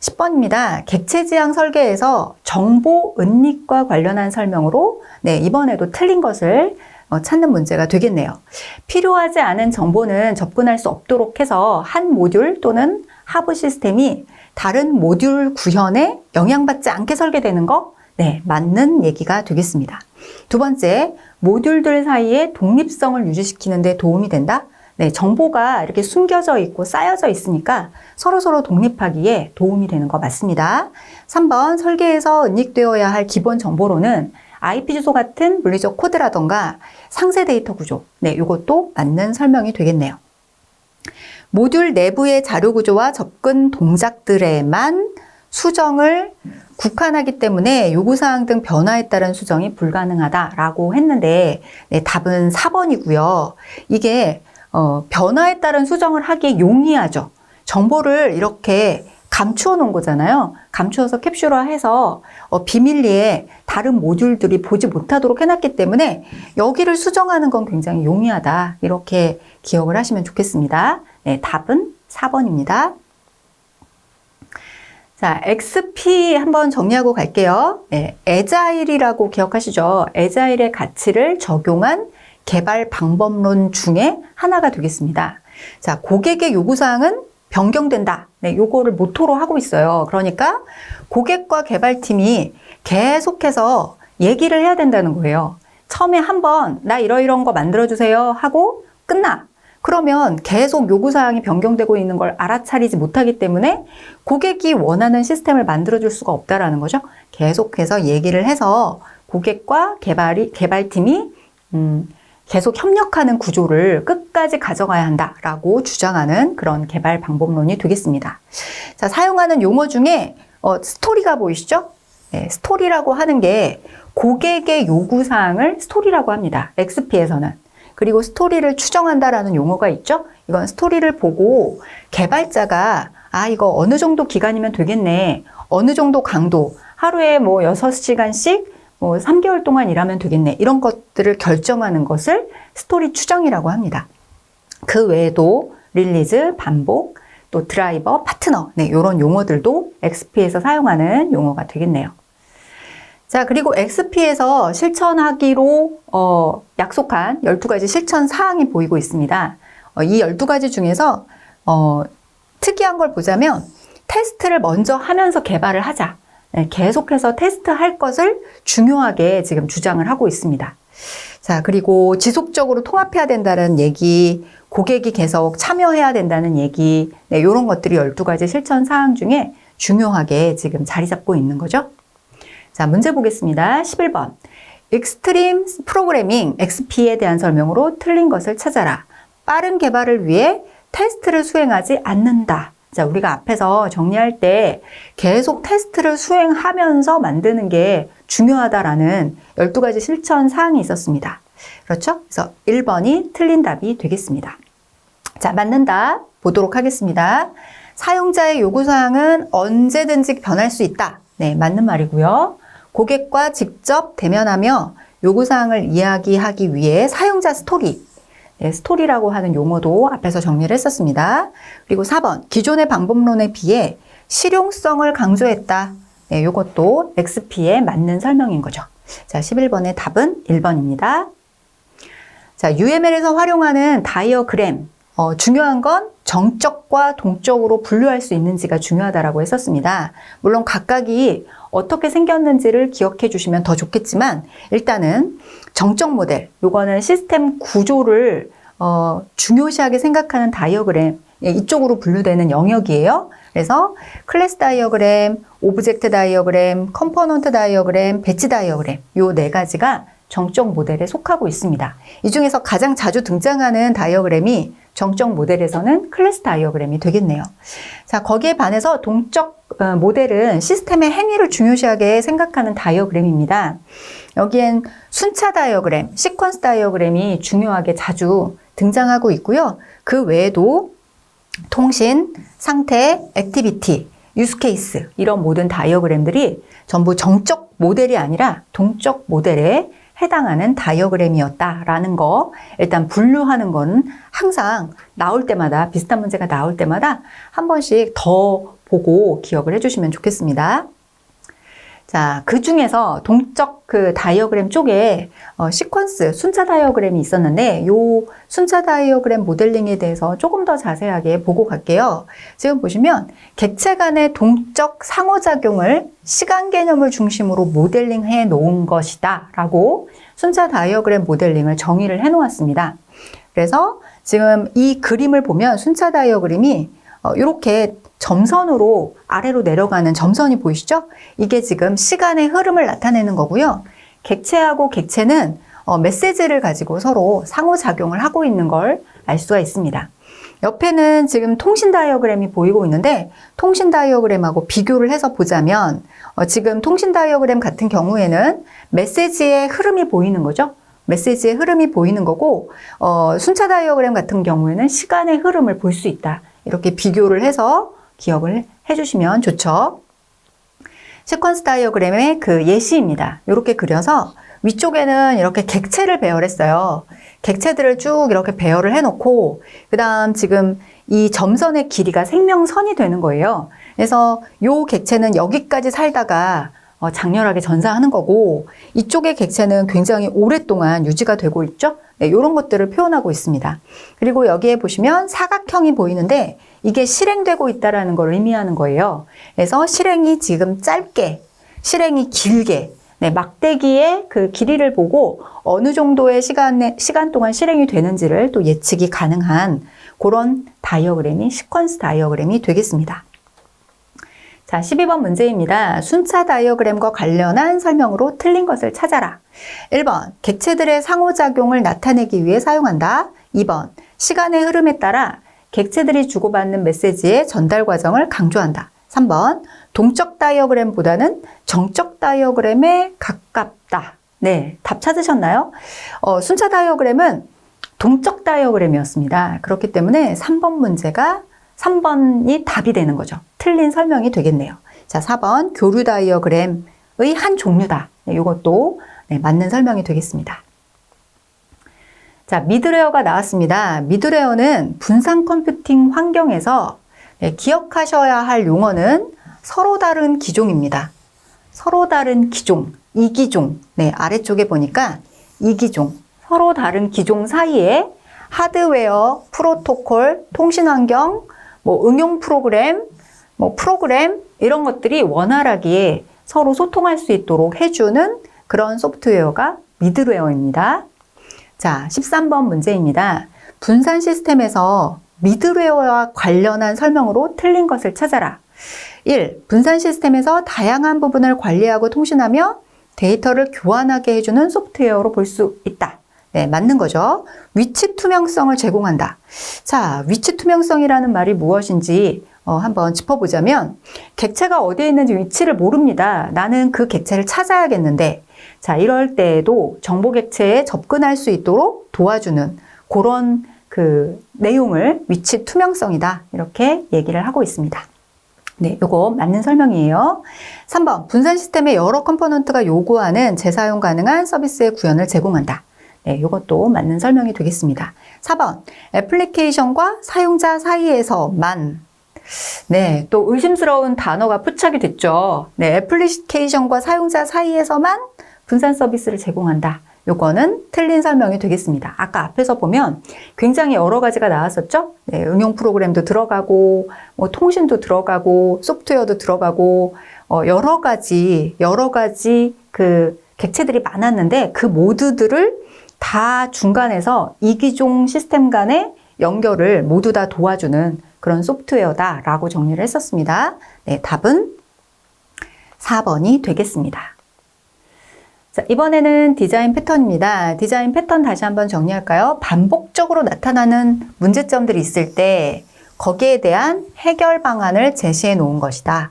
10번입니다. 객체지향 설계에서 정보 은닉과 관련한 설명으로 네, 이번에도 틀린 것을 찾는 문제가 되겠네요. 필요하지 않은 정보는 접근할 수 없도록 해서 한 모듈 또는 하부 시스템이 다른 모듈 구현에 영향받지 않게 설계되는 거, 네, 맞는 얘기가 되겠습니다. 두 번째, 모듈들 사이의 독립성을 유지시키는 데 도움이 된다? 네, 정보가 이렇게 숨겨져 있고 쌓여져 있으니까 서로서로 독립하기에 도움이 되는 거 맞습니다. 3번, 설계에서 은닉되어야 할 기본 정보로는 IP 주소 같은 물리적 코드라던가 상세 데이터 구조, 네, 이것도 맞는 설명이 되겠네요. 모듈 내부의 자료 구조와 접근 동작들에만 수정을 국한하기 때문에 요구사항 등 변화에 따른 수정이 불가능하다라고 했는데 네, 답은 4번이고요. 이게 변화에 따른 수정을 하기에 용이하죠. 정보를 이렇게 감추어 놓은 거잖아요. 감추어서 캡슐화해서 비밀리에 다른 모듈들이 보지 못하도록 해놨기 때문에 여기를 수정하는 건 굉장히 용이하다. 이렇게 기억을 하시면 좋겠습니다. 네, 답은 4번입니다. 자, XP 한번 정리하고 갈게요. 네, 애자일이라고 기억하시죠? 애자일의 가치를 적용한 개발 방법론 중에 하나가 되겠습니다. 자, 고객의 요구사항은 변경된다. 네, 요거를 모토로 하고 있어요. 그러니까 고객과 개발팀이 계속해서 얘기를 해야 된다는 거예요. 처음에 한번 나 이러이러한 거 만들어주세요 하고 끝나. 그러면 계속 요구사항이 변경되고 있는 걸 알아차리지 못하기 때문에 고객이 원하는 시스템을 만들어줄 수가 없다라는 거죠. 계속해서 얘기를 해서 고객과 개발팀이 계속 협력하는 구조를 끝까지 가져가야 한다라고 주장하는 그런 개발 방법론이 되겠습니다. 자, 사용하는 용어 중에 스토리가 보이시죠? 네, 스토리라고 하는 게 고객의 요구사항을 스토리라고 합니다. XP에서는. 그리고 스토리를 추정한다라는 용어가 있죠? 이건 스토리를 보고 개발자가 이거 어느 정도 기간이면 되겠네. 어느 정도 강도. 하루에 뭐 6시간씩 3개월 동안 일하면 되겠네. 이런 것들을 결정하는 것을 스토리 추정이라고 합니다. 그 외에도 릴리즈, 반복, 또 드라이버, 파트너. 네, 이런 용어들도 XP에서 사용하는 용어가 되겠네요. 자, 그리고 XP에서 실천하기로 약속한 12가지 실천 사항이 보이고 있습니다. 이 12가지 중에서 특이한 걸 보자면 테스트를 먼저 하면서 개발을 하자. 네, 계속해서 테스트할 것을 중요하게 지금 주장을 하고 있습니다. 자, 그리고 지속적으로 통합해야 된다는 얘기, 고객이 계속 참여해야 된다는 얘기, 네, 이런 것들이 12가지 실천 사항 중에 중요하게 지금 자리 잡고 있는 거죠. 자, 문제 보겠습니다. 11번. 익스트림 프로그래밍 XP에 대한 설명으로 틀린 것을 찾아라. 빠른 개발을 위해 테스트를 수행하지 않는다. 자, 우리가 앞에서 정리할 때 계속 테스트를 수행하면서 만드는 게 중요하다라는 12가지 실천 사항이 있었습니다. 그렇죠? 그래서 1번이 틀린 답이 되겠습니다. 자, 맞는 답 보도록 하겠습니다. 사용자의 요구사항은 언제든지 변할 수 있다. 네, 맞는 말이고요. 고객과 직접 대면하며 요구사항을 이야기하기 위해 사용자 스토리, 네, 스토리라고 하는 용어도 앞에서 정리를 했었습니다. 그리고 4번, 기존의 방법론에 비해 실용성을 강조했다. 네, 이것도 XP에 맞는 설명인 거죠. 자, 11번의 답은 1번입니다. 자, UML에서 활용하는 다이어그램. 중요한 건 정적과 동적으로 분류할 수 있는지가 중요하다라고 했었습니다. 물론 각각이 어떻게 생겼는지를 기억해 주시면 더 좋겠지만 일단은 정적 모델, 요거는 시스템 구조를 중요시하게 생각하는 다이어그램, 이쪽으로 분류되는 영역이에요. 그래서 클래스 다이어그램, 오브젝트 다이어그램, 컴포넌트 다이어그램, 배치 다이어그램 요 네 가지가 정적 모델에 속하고 있습니다. 이 중에서 가장 자주 등장하는 다이어그램이 정적 모델에서는 클래스 다이어그램이 되겠네요. 자, 거기에 반해서 동적 모델은 시스템의 행위를 중요시하게 생각하는 다이어그램입니다. 여기엔 순차 다이어그램, 시퀀스 다이어그램이 중요하게 자주 등장하고 있고요. 그 외에도 통신, 상태, 액티비티, 유스케이스 이런 모든 다이어그램들이 전부 정적 모델이 아니라 동적 모델에 해당하는 다이어그램이었다라는 거 일단 분류하는 건 항상 나올 때마다 비슷한 문제가 나올 때마다 한 번씩 더 보고 기억을 해주시면 좋겠습니다. 자, 그 중에서 동적 그 다이어그램 쪽에 시퀀스, 순차 다이어그램이 있었는데 요 순차 다이어그램 모델링에 대해서 조금 더 자세하게 보고 갈게요. 지금 보시면 객체 간의 동적 상호작용을 시간 개념을 중심으로 모델링해 놓은 것이다 라고 순차 다이어그램 모델링을 정의를 해 놓았습니다. 그래서 지금 이 그림을 보면 순차 다이어그램이 이렇게 점선으로 아래로 내려가는 점선이 보이시죠? 이게 지금 시간의 흐름을 나타내는 거고요. 객체하고 객체는 메시지를 가지고 서로 상호작용을 하고 있는 걸 알 수가 있습니다. 옆에는 지금 통신 다이어그램이 보이고 있는데 통신 다이어그램하고 비교를 해서 보자면 지금 통신 다이어그램 같은 경우에는 메시지의 흐름이 보이는 거죠. 메시지의 흐름이 보이는 거고 순차 다이어그램 같은 경우에는 시간의 흐름을 볼 수 있다. 이렇게 비교를 해서 기억을 해주시면 좋죠. 시퀀스 다이어그램의 그 예시입니다. 이렇게 그려서 위쪽에는 이렇게 객체를 배열했어요. 객체들을 쭉 이렇게 배열을 해놓고 그 다음 지금 이 점선의 길이가 생명선이 되는 거예요. 그래서 요 객체는 여기까지 살다가 장렬하게 전사하는 거고 이쪽의 객체는 굉장히 오랫동안 유지가 되고 있죠. 네, 이런 것들을 표현하고 있습니다. 그리고 여기에 보시면 사각형이 보이는데 이게 실행되고 있다는 걸 의미하는 거예요. 그래서 실행이 지금 짧게, 실행이 길게, 네, 막대기의 그 길이를 보고 어느 정도의 시간 동안 실행이 되는지를 또 예측이 가능한 그런 다이어그램이 시퀀스 다이어그램이 되겠습니다. 자, 12번 문제입니다. 순차 다이어그램과 관련한 설명으로 틀린 것을 찾아라. 1번, 객체들의 상호작용을 나타내기 위해 사용한다. 2번, 시간의 흐름에 따라 객체들이 주고받는 메시지의 전달 과정을 강조한다. 3번, 동적 다이어그램보다는 정적 다이어그램에 가깝다. 네, 답 찾으셨나요? 순차 다이어그램은 동적 다이어그램이었습니다. 그렇기 때문에 3번 문제가 3번이 답이 되는 거죠. 틀린 설명이 되겠네요. 자, 4번 교류 다이어그램의 한 종류다. 네, 이것도 네, 맞는 설명이 되겠습니다. 자, 미드웨어가 나왔습니다. 미드웨어는 분산 컴퓨팅 환경에서 네, 기억하셔야 할 용어는 서로 다른 기종입니다. 서로 다른 기종, 이기종. 네, 아래쪽에 보니까 이기종. 서로 다른 기종 사이에 하드웨어, 프로토콜, 통신 환경, 응용 프로그램, 프로그램 이런 것들이 원활하게 서로 소통할 수 있도록 해주는 그런 소프트웨어가 미드웨어입니다. 자, 13번 문제입니다. 분산 시스템에서 미드웨어와 관련한 설명으로 틀린 것을 찾아라. 1. 분산 시스템에서 다양한 부분을 관리하고 통신하며 데이터를 교환하게 해주는 소프트웨어로 볼 수 있다. 네, 맞는 거죠. 위치 투명성을 제공한다. 자, 위치 투명성이라는 말이 무엇인지 한번 짚어보자면 객체가 어디에 있는지 위치를 모릅니다. 나는 그 객체를 찾아야겠는데 자, 이럴 때에도 정보 객체에 접근할 수 있도록 도와주는 그런 그 내용을 위치 투명성이다. 이렇게 얘기를 하고 있습니다. 네, 요거 맞는 설명이에요. 3번, 분산 시스템의 여러 컴포넌트가 요구하는 재사용 가능한 서비스의 구현을 제공한다. 네, 이것도 맞는 설명이 되겠습니다. 4번, 애플리케이션과 사용자 사이에서만. 네, 또 의심스러운 단어가 포착이 됐죠. 네, 애플리케이션과 사용자 사이에서만 분산 서비스를 제공한다. 요거는 틀린 설명이 되겠습니다. 아까 앞에서 보면 굉장히 여러 가지가 나왔었죠. 네, 응용 프로그램도 들어가고, 통신도 들어가고, 소프트웨어도 들어가고, 여러 가지 그 객체들이 많았는데 그 모두들을 다 중간에서 이기종 시스템 간의 연결을 모두 다 도와주는 그런 소프트웨어다라고 정리를 했었습니다. 네, 답은 4번이 되겠습니다. 자, 이번에는 디자인 패턴입니다. 디자인 패턴 다시 한번 정리할까요? 반복적으로 나타나는 문제점들이 있을 때 거기에 대한 해결 방안을 제시해 놓은 것이다.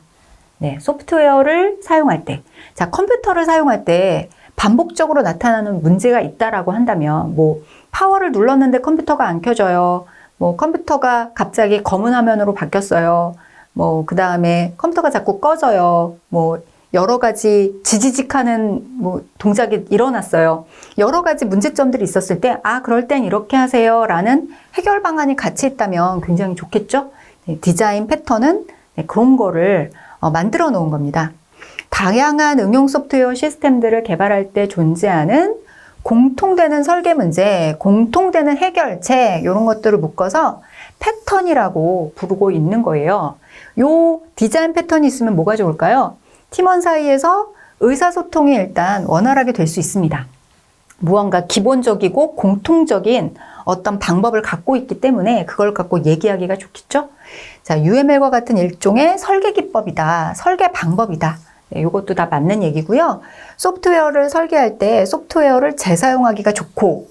네, 소프트웨어를 사용할 때, 자, 컴퓨터를 사용할 때 반복적으로 나타나는 문제가 있다라고 한다면, 뭐 파워를 눌렀는데 컴퓨터가 안 켜져요. 뭐 컴퓨터가 갑자기 검은 화면으로 바뀌었어요. 뭐 그 다음에 컴퓨터가 자꾸 꺼져요. 뭐 여러 가지 지지직하는 뭐 동작이 일어났어요. 여러 가지 문제점들이 있었을 때, 아, 그럴 땐 이렇게 하세요 라는 해결 방안이 같이 있다면 굉장히 좋겠죠? 네, 디자인 패턴은 네, 그런 거를 만들어 놓은 겁니다. 다양한 응용 소프트웨어 시스템들을 개발할 때 존재하는 공통되는 설계 문제, 공통되는 해결책 이런 것들을 묶어서 패턴이라고 부르고 있는 거예요. 요 디자인 패턴이 있으면 뭐가 좋을까요? 팀원 사이에서 의사소통이 일단 원활하게 될 수 있습니다. 무언가 기본적이고 공통적인 어떤 방법을 갖고 있기 때문에 그걸 갖고 얘기하기가 좋겠죠? 자, UML과 같은 일종의 설계 기법이다. 설계 방법이다. 네, 이것도 다 맞는 얘기고요. 소프트웨어를 설계할 때 소프트웨어를 재사용하기가 좋고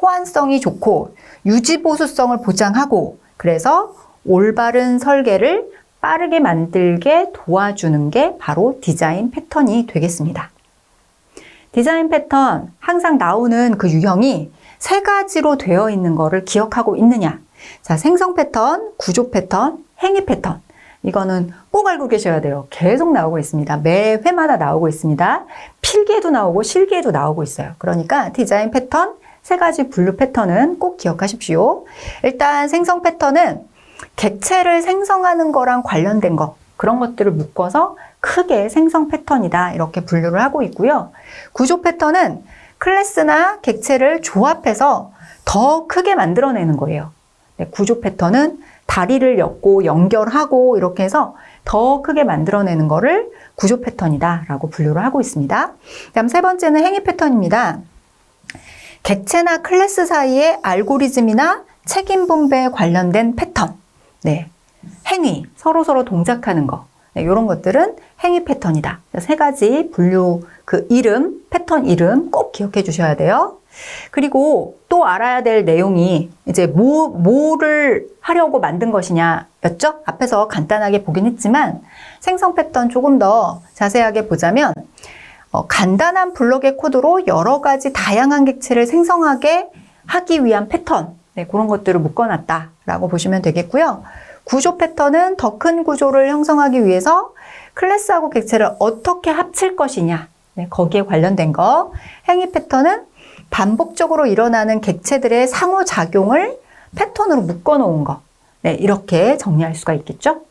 호환성이 좋고 유지보수성을 보장하고 그래서 올바른 설계를 빠르게 만들게 도와주는 게 바로 디자인 패턴이 되겠습니다. 디자인 패턴 항상 나오는 그 유형이 세 가지로 되어 있는 거를 기억하고 있느냐. 자, 생성 패턴, 구조 패턴, 행위 패턴. 이거는 꼭 알고 계셔야 돼요. 계속 나오고 있습니다. 매 회마다 나오고 있습니다. 필기에도 나오고 실기에도 나오고 있어요. 그러니까 디자인 패턴, 세 가지 분류 패턴은 꼭 기억하십시오. 일단 생성 패턴은 객체를 생성하는 거랑 관련된 거, 그런 것들을 묶어서 크게 생성 패턴이다 이렇게 분류를 하고 있고요. 구조 패턴은 클래스나 객체를 조합해서 더 크게 만들어내는 거예요. 네, 구조 패턴은 다리를 엮고 연결하고 이렇게 해서 더 크게 만들어내는 거를 구조 패턴이다 라고 분류를 하고 있습니다. 다음 세 번째는 행위 패턴입니다. 객체나 클래스 사이의 알고리즘이나 책임 분배에 관련된 패턴. 네, 행위, 서로 동작하는 거. 네, 이런 것들은 행위 패턴이다. 세 가지 분류, 그 이름, 패턴 이름 꼭 기억해 주셔야 돼요. 그리고 또 알아야 될 내용이 이제 뭐를 하려고 만든 것이냐였죠? 앞에서 간단하게 보긴 했지만 생성 패턴 조금 더 자세하게 보자면 간단한 블록의 코드로 여러 가지 다양한 객체를 생성하게 하기 위한 패턴, 네, 그런 것들을 묶어놨다라고 보시면 되겠고요. 구조 패턴은 더 큰 구조를 형성하기 위해서 클래스하고 객체를 어떻게 합칠 것이냐, 네, 거기에 관련된 거. 행위 패턴은 반복적으로 일어나는 객체들의 상호작용을 패턴으로 묶어놓은 거. 네, 이렇게 정리할 수가 있겠죠?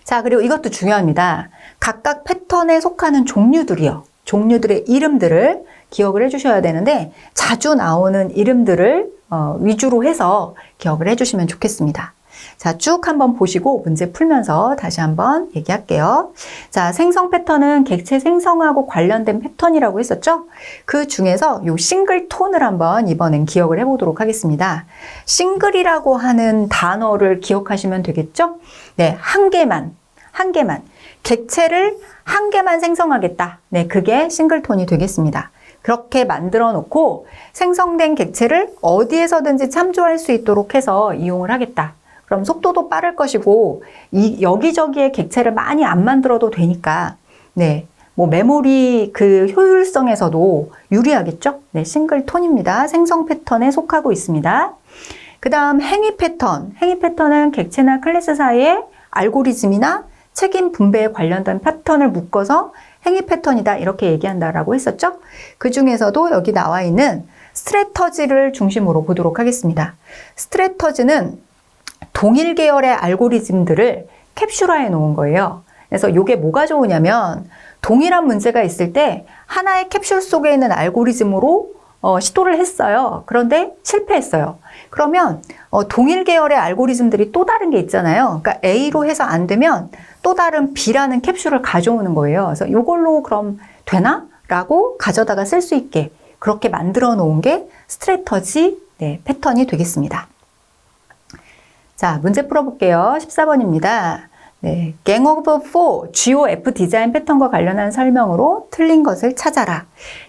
자, 그리고 이것도 중요합니다. 각각 패턴에 속하는 종류들이요. 종류들의 이름들을 기억을 해주셔야 되는데 자주 나오는 이름들을 위주로 해서 기억을 해주시면 좋겠습니다. 자, 쭉 한번 보시고 문제 풀면서 다시 한번 얘기할게요. 자, 생성 패턴은 객체 생성하고 관련된 패턴이라고 했었죠? 그 중에서 요 싱글톤을 한번 이번엔 기억을 해보도록 하겠습니다. 싱글이라고 하는 단어를 기억하시면 되겠죠? 네, 한 개만. 객체를 한 개만 생성하겠다. 네, 그게 싱글톤이 되겠습니다. 그렇게 만들어 놓고 생성된 객체를 어디에서든지 참조할 수 있도록 해서 이용을 하겠다. 그럼 속도도 빠를 것이고 여기저기에 객체를 많이 안 만들어도 되니까 네, 뭐 메모리 그 효율성에서도 유리하겠죠? 네, 싱글톤입니다. 생성 패턴에 속하고 있습니다. 그 다음 행위 패턴. 행위 패턴은 객체나 클래스 사이의 알고리즘이나 책임 분배에 관련된 패턴을 묶어서 행위 패턴이다 이렇게 얘기한다라고 했었죠? 그 중에서도 여기 나와 있는 스트래터지를 중심으로 보도록 하겠습니다. 스트래터지는 동일 계열의 알고리즘들을 캡슐화해 놓은 거예요. 그래서 이게 뭐가 좋으냐면 동일한 문제가 있을 때 하나의 캡슐 속에 있는 알고리즘으로 시도를 했어요. 그런데 실패했어요. 그러면 동일 계열의 알고리즘들이 또 다른 게 있잖아요. 그러니까 A로 해서 안 되면 또 다른 B라는 캡슐을 가져오는 거예요. 그래서 이걸로 그럼 되나? 라고 가져다가 쓸 수 있게 그렇게 만들어 놓은 게 스트래터지 패턴이 되겠습니다. 자, 문제 풀어볼게요. 14번입니다. 네, Gang of Four, GOF 디자인 패턴과 관련한 설명으로 틀린 것을 찾아라.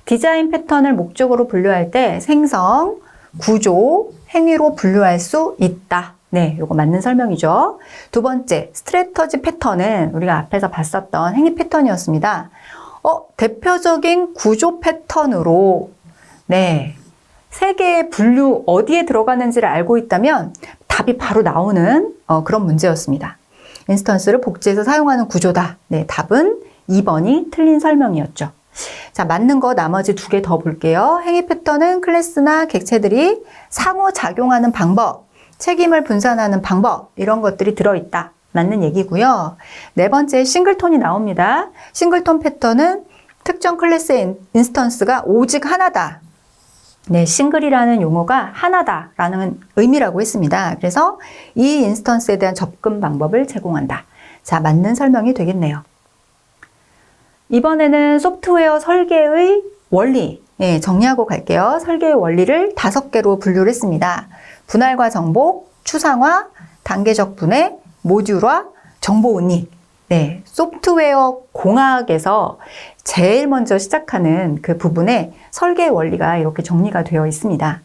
디자인 패턴을 목적으로 분류할 때 생성, 구조, 행위로 분류할 수 있다. 네, 요거 맞는 설명이죠. 두 번째, 스트래터지 패턴은 우리가 앞에서 봤었던 행위 패턴이었습니다. 대표적인 구조 패턴으로 네, 세 개의 분류 어디에 들어가는지를 알고 있다면 답이 바로 나오는 그런 문제였습니다. 인스턴스를 복제해서 사용하는 구조다. 네, 답은 2번이 틀린 설명이었죠. 자, 맞는 거 나머지 두 개 더 볼게요. 행위 패턴은 클래스나 객체들이 상호작용하는 방법, 책임을 분산하는 방법, 이런 것들이 들어있다. 맞는 얘기고요. 네 번째, 싱글톤이 나옵니다. 싱글톤 패턴은 특정 클래스의 인스턴스가 오직 하나다. 네, 싱글이라는 용어가 하나다라는 의미라고 했습니다. 그래서 이 인스턴스에 대한 접근 방법을 제공한다. 자, 맞는 설명이 되겠네요. 이번에는 소프트웨어 설계의 원리, 네, 정리하고 갈게요. 설계의 원리를 5개로 분류를 했습니다. 분할과 정복, 추상화, 단계적 분해, 모듈화, 정보 은닉. 네, 소프트웨어 공학에서 제일 먼저 시작하는 그 부분에 설계의 원리가 이렇게 정리가 되어 있습니다.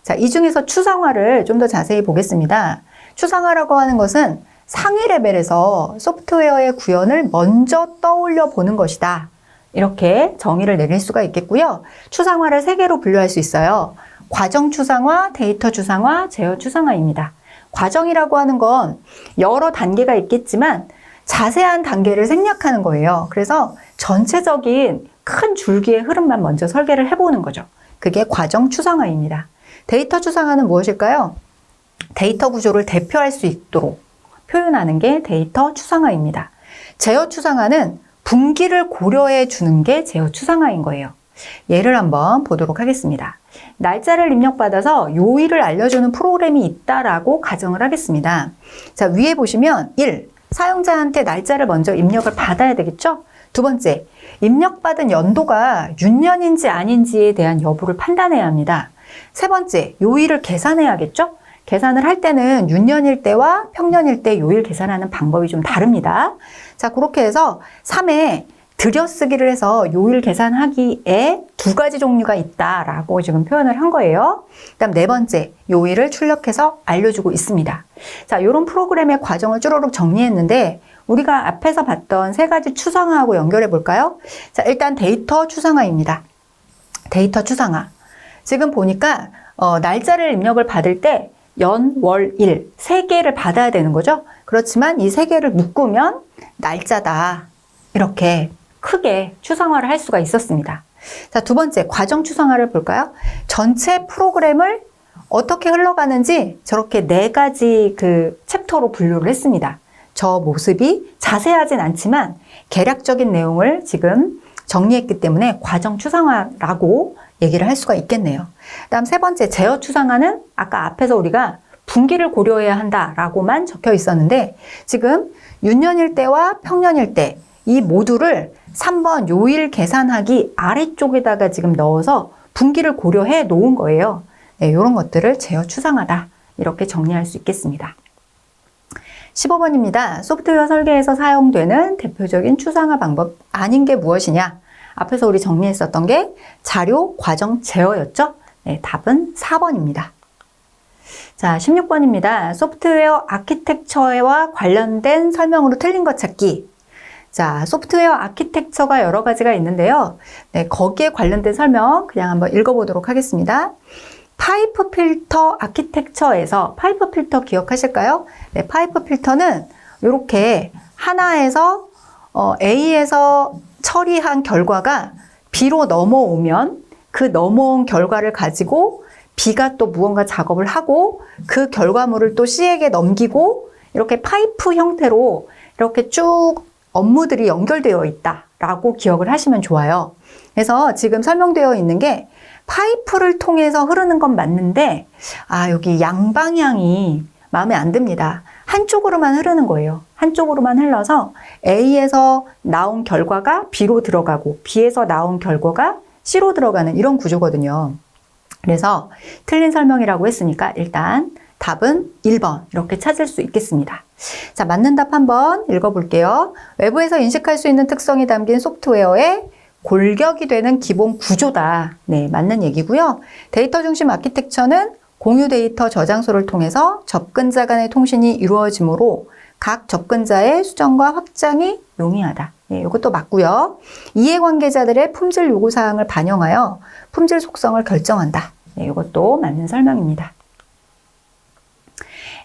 자, 이 중에서 추상화를 좀 더 자세히 보겠습니다. 추상화라고 하는 것은 상위 레벨에서 소프트웨어의 구현을 먼저 떠올려 보는 것이다. 이렇게 정의를 내릴 수가 있겠고요. 추상화를 3개로 분류할 수 있어요. 과정 추상화, 데이터 추상화, 제어 추상화입니다. 과정이라고 하는 건 여러 단계가 있겠지만 자세한 단계를 생략하는 거예요. 그래서 전체적인 큰 줄기의 흐름만 먼저 설계를 해보는 거죠. 그게 과정 추상화입니다. 데이터 추상화는 무엇일까요? 데이터 구조를 대표할 수 있도록 표현하는 게 데이터 추상화입니다. 제어 추상화는 분기를 고려해 주는 게 제어 추상화인 거예요. 예를 한번 보도록 하겠습니다. 날짜를 입력받아서 요일을 알려주는 프로그램이 있다라고 가정을 하겠습니다. 자, 위에 보시면 1. 사용자한테 날짜를 먼저 입력을 받아야 되겠죠? 두 번째, 입력받은 연도가 윤년인지 아닌지에 대한 여부를 판단해야 합니다. 세 번째, 요일을 계산해야겠죠? 계산을 할 때는 윤년일 때와 평년일 때 요일 계산하는 방법이 좀 다릅니다. 자, 그렇게 해서 3에 들여쓰기를 해서 요일 계산하기에 2가지 종류가 있다라고 지금 표현을 한 거예요. 그다음 네 번째, 요일을 출력해서 알려주고 있습니다. 자, 이런 프로그램의 과정을 쭈루룩 정리했는데 우리가 앞에서 봤던 3가지 추상화하고 연결해 볼까요? 자, 일단 데이터 추상화입니다. 데이터 추상화. 지금 보니까 날짜를 입력을 받을 때 연, 월, 일 3개를 받아야 되는 거죠. 그렇지만 이 3개를 묶으면 날짜다. 이렇게 크게 추상화를 할 수가 있었습니다. 자, 두 번째, 과정 추상화를 볼까요? 전체 프로그램을 어떻게 흘러가는지 저렇게 4가지 그 챕터로 분류를 했습니다. 저 모습이 자세하진 않지만 개략적인 내용을 지금 정리했기 때문에 과정 추상화라고 얘기를 할 수가 있겠네요. 다음 세 번째, 제어 추상화는 아까 앞에서 우리가 분기를 고려해야 한다라고만 적혀 있었는데 지금 윤년일 때와 평년일 때 이 모듈을 3번 요일 계산하기 아래쪽에다가 지금 넣어서 분기를 고려해 놓은 거예요. 네, 이런 것들을 제어 추상화다. 이렇게 정리할 수 있겠습니다. 15번입니다. 소프트웨어 설계에서 사용되는 대표적인 추상화 방법 아닌 게 무엇이냐? 앞에서 우리 정리했었던 게 자료, 과정, 제어였죠? 네, 답은 4번입니다. 자, 16번입니다. 소프트웨어 아키텍처와 관련된 설명으로 틀린 것 찾기. 자, 소프트웨어 아키텍처가 여러 가지가 있는데요. 네, 거기에 관련된 설명 그냥 한번 읽어보도록 하겠습니다. 파이프 필터 아키텍처에서 파이프 필터 기억하실까요? 네, 파이프 필터는 이렇게 하나에서 A에서 처리한 결과가 B로 넘어오면 그 넘어온 결과를 가지고 B가 또 무언가 작업을 하고 그 결과물을 또 C에게 넘기고 이렇게 파이프 형태로 이렇게 쭉 업무들이 연결되어 있다라고 기억을 하시면 좋아요. 그래서 지금 설명되어 있는 게 파이프를 통해서 흐르는 건 맞는데 여기 양방향이 마음에 안 듭니다. 한쪽으로만 흐르는 거예요. 한쪽으로만 흘러서 A에서 나온 결과가 B로 들어가고 B에서 나온 결과가 C로 들어가는 이런 구조거든요. 그래서 틀린 설명이라고 했으니까 일단 답은 1번 이렇게 찾을 수 있겠습니다. 자, 맞는 답 한번 읽어볼게요. 외부에서 인식할 수 있는 특성이 담긴 소프트웨어의 골격이 되는 기본 구조다. 네, 맞는 얘기고요. 데이터 중심 아키텍처는 공유 데이터 저장소를 통해서 접근자 간의 통신이 이루어지므로 각 접근자의 수정과 확장이 용이하다. 네, 이것도 맞고요. 이해관계자들의 품질 요구사항을 반영하여 품질 속성을 결정한다. 네, 이것도 맞는 설명입니다.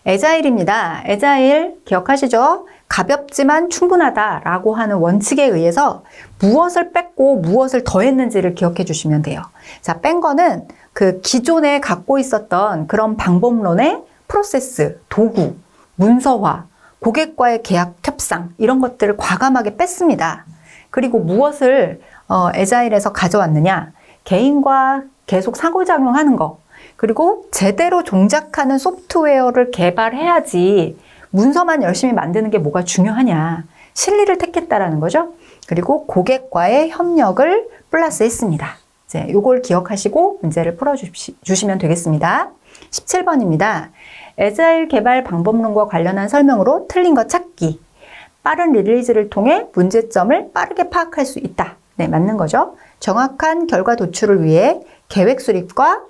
애자일입니다. 애자일 기억하시죠? 가볍지만 충분하다라고 하는 원칙에 의해서 무엇을 뺐고 무엇을 더했는지를 기억해 주시면 돼요. 자, 뺀 거는 그 기존에 갖고 있었던 그런 방법론의 프로세스, 도구, 문서화, 고객과의 계약 협상 이런 것들을 과감하게 뺐습니다. 그리고 무엇을 애자일에서 가져왔느냐? 개인과 계속 상호작용하는 거, 그리고 제대로 종작하는 소프트웨어를 개발해야지 문서만 열심히 만드는 게 뭐가 중요하냐. 실리를 택했다라는 거죠. 그리고 고객과의 협력을 플러스했습니다. 이제 요걸 기억하시고 문제를 풀어주시면 되겠습니다. 17번입니다. 애자일 개발 방법론과 관련한 설명으로 틀린 거 찾기. 빠른 릴리즈를 통해 문제점을 빠르게 파악할 수 있다. 네, 맞는 거죠. 정확한 결과 도출을 위해 계획 수립과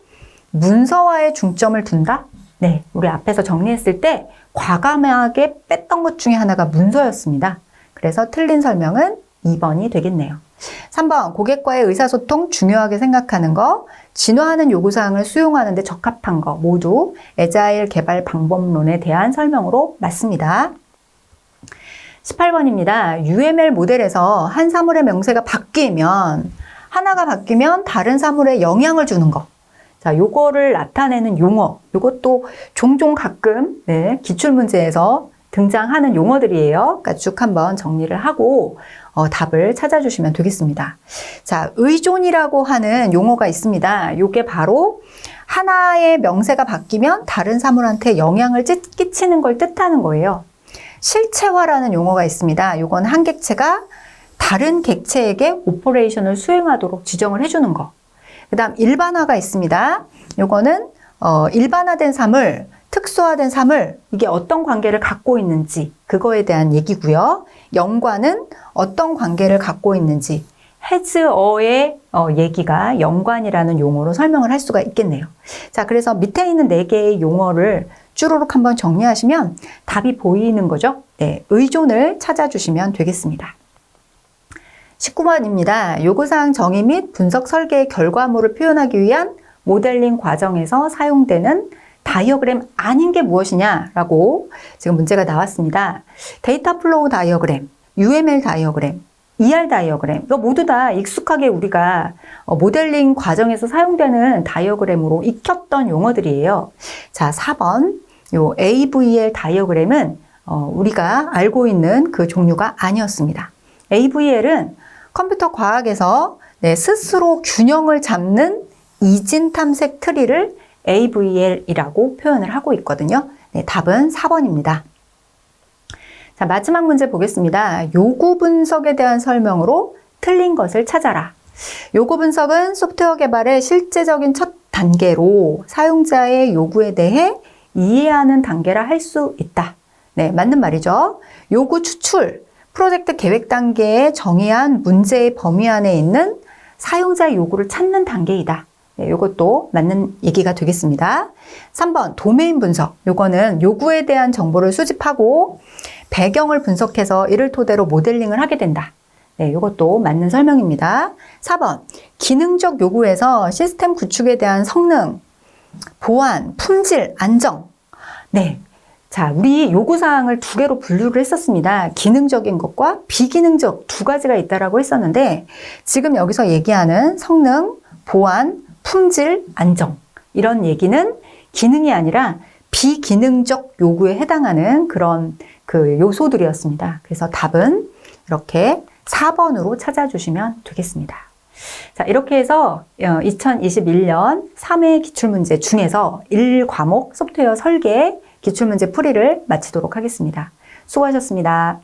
문서화에 중점을 둔다? 네, 우리 앞에서 정리했을 때 과감하게 뺐던 것 중에 하나가 문서였습니다. 그래서 틀린 설명은 2번이 되겠네요. 3번, 고객과의 의사소통 중요하게 생각하는 거, 진화하는 요구사항을 수용하는 데 적합한 거 모두 애자일 개발 방법론에 대한 설명으로 맞습니다. 18번입니다. UML 모델에서 한 사물의 명세가 바뀌면 하나가 바뀌면 다른 사물에 영향을 주는 거. 자, 요거를 나타내는 용어. 요것도 종종 가끔 기출문제에서 등장하는 용어들이에요. 그러니까 쭉 한번 정리를 하고 답을 찾아주시면 되겠습니다. 자, 의존이라고 하는 용어가 있습니다. 요게 바로 하나의 명세가 바뀌면 다른 사물한테 영향을 끼치는 걸 뜻하는 거예요. 실체화라는 용어가 있습니다. 요건 한 객체가 다른 객체에게 오퍼레이션을 수행하도록 지정을 해주는 거. 그 다음 일반화가 있습니다. 요거는 일반화된 사물, 특수화된 사물, 이게 어떤 관계를 갖고 있는지 그거에 대한 얘기고요. 연관은 어떤 관계를 갖고 있는지 has어의 얘기가 연관이라는 용어로 설명을 할 수가 있겠네요. 자, 그래서 밑에 있는 4개의 용어를 쭈루룩 한번 정리하시면 답이 보이는 거죠. 네, 의존을 찾아주시면 되겠습니다. 19번입니다. 요구사항 정의 및 분석 설계의 결과물을 표현하기 위한 모델링 과정에서 사용되는 다이어그램 아닌 게 무엇이냐라고 지금 문제가 나왔습니다. 데이터 플로우 다이어그램, UML 다이어그램, ER 다이어그램 이거 모두 다 익숙하게 우리가 모델링 과정에서 사용되는 다이어그램으로 익혔던 용어들이에요. 자, 4번 요 AVL 다이어그램은 우리가 알고 있는 그 종류가 아니었습니다. AVL은 컴퓨터 과학에서 스스로 균형을 잡는 이진 탐색 트리를 AVL이라고 표현을 하고 있거든요. 네, 답은 4번입니다. 자, 마지막 문제 보겠습니다. 요구 분석에 대한 설명으로 틀린 것을 찾아라. 요구 분석은 소프트웨어 개발의 실제적인 첫 단계로 사용자의 요구에 대해 이해하는 단계라 할 수 있다. 네, 맞는 말이죠. 요구 추출, 프로젝트 계획 단계에 정의한 문제의 범위 안에 있는 사용자의 요구를 찾는 단계이다. 네, 이것도 맞는 얘기가 되겠습니다. 3번 도메인 분석. 요거는 요구에 대한 정보를 수집하고 배경을 분석해서 이를 토대로 모델링을 하게 된다. 네, 이것도 맞는 설명입니다. 4번 기능적 요구에서 시스템 구축에 대한 성능, 보안, 품질, 안정. 네. 자, 우리 요구사항을 2개로 분류를 했었습니다. 기능적인 것과 비기능적 2가지가 있다라고 했었는데 지금 여기서 얘기하는 성능, 보안, 품질, 안정 이런 얘기는 기능이 아니라 비기능적 요구에 해당하는 그런 그 요소들이었습니다. 그래서 답은 이렇게 4번으로 찾아주시면 되겠습니다. 자, 이렇게 해서 2021년 3회 기출문제 중에서 1과목 소프트웨어 설계 기출문제 풀이를 마치도록 하겠습니다. 수고하셨습니다.